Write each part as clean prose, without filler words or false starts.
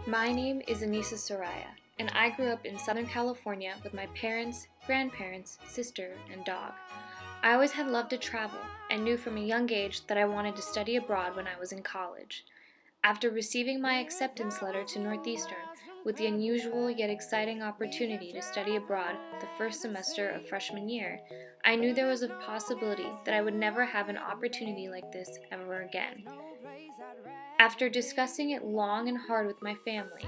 My name is Anisa Saraiya, and I grew up in Southern California with my parents, grandparents, sister, and dog. I always had loved to travel and knew from a young age that I wanted to study abroad when I was in college. After receiving my acceptance letter to Northeastern with the unusual yet exciting opportunity to study abroad the first semester of freshman year, I knew there was a possibility that I would never have an opportunity like this ever again. After discussing it long and hard with my family,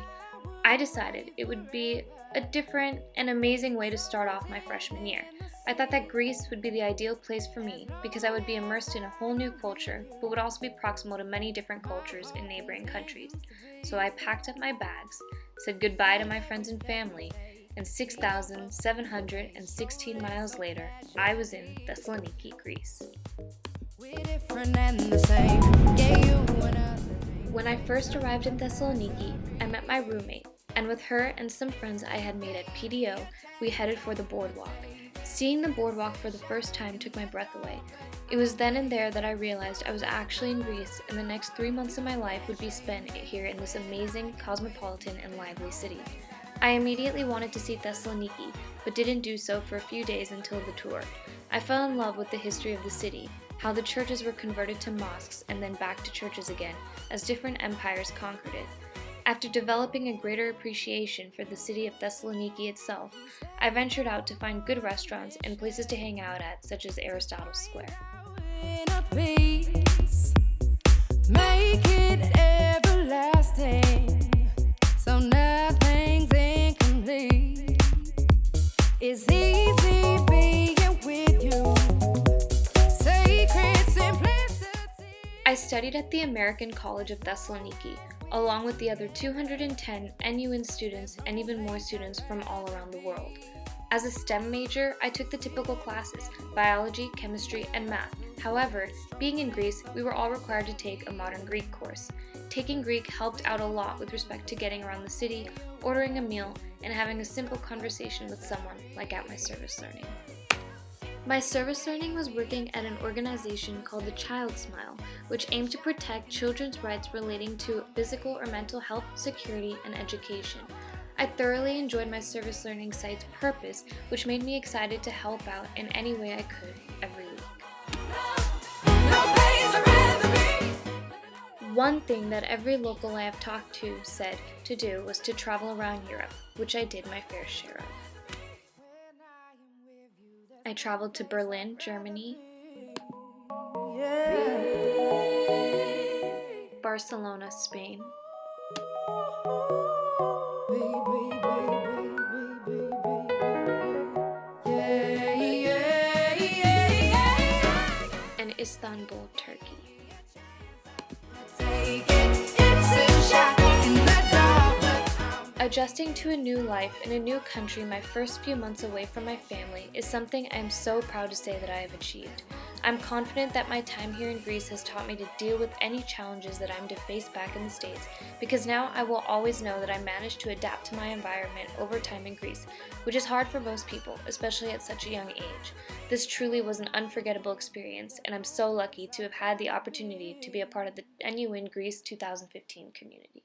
I decided it would be a different and amazing way to start off my freshman year. I thought that Greece would be the ideal place for me because I would be immersed in a whole new culture, but would also be proximal to many different cultures in neighboring countries. So I packed up my bags, said goodbye to my friends and family, and 6,716 miles later, I was in Thessaloniki, Greece. When I first arrived in Thessaloniki, I met my roommate, and with her and some friends I had made at PDO, we headed for the boardwalk. Seeing the boardwalk for the first time took my breath away. It was then and there that I realized I was actually in Greece, and the next 3 months of my life would be spent here in this amazing, cosmopolitan, and lively city. I immediately wanted to see Thessaloniki, but didn't do so for a few days until the tour. I fell in love with the history of the city, how the churches were converted to mosques and then back to churches again, as different empires conquered it. After developing a greater appreciation for the city of Thessaloniki itself, I ventured out to find good restaurants and places to hang out at, such as Aristotle Square. Make it everlasting, so nothing's incomplete. It's easy being with you. Sacred simplicity. I studied at the American College of Thessaloniki, along with the other 210 NUN students and even more students from all around the world. As a STEM major, I took the typical classes, biology, chemistry, and math. However, being in Greece, we were all required to take a modern Greek course. Taking Greek helped out a lot with respect to getting around the city, ordering a meal, and having a simple conversation with someone, like at my service learning. My service learning was working at an organization called the Child Smile, which aimed to protect children's rights relating to physical or mental health, security, and education. I thoroughly enjoyed my service learning site's purpose, which made me excited to help out in any way I could every week. One thing that every local I have talked to said to do was to travel around Europe, which I did my fair share of. I traveled to Berlin, Germany, Barcelona, Spain, and Istanbul, Turkey. Adjusting to a new life in a new country my first few months away from my family is something I am so proud to say that I have achieved. I'm confident that my time here in Greece has taught me to deal with any challenges that I'm to face back in the States, because now I will always know that I managed to adapt to my environment over time in Greece, which is hard for most people, especially at such a young age. This truly was an unforgettable experience, and I'm so lucky to have had the opportunity to be a part of the NUN Greece 2015 community.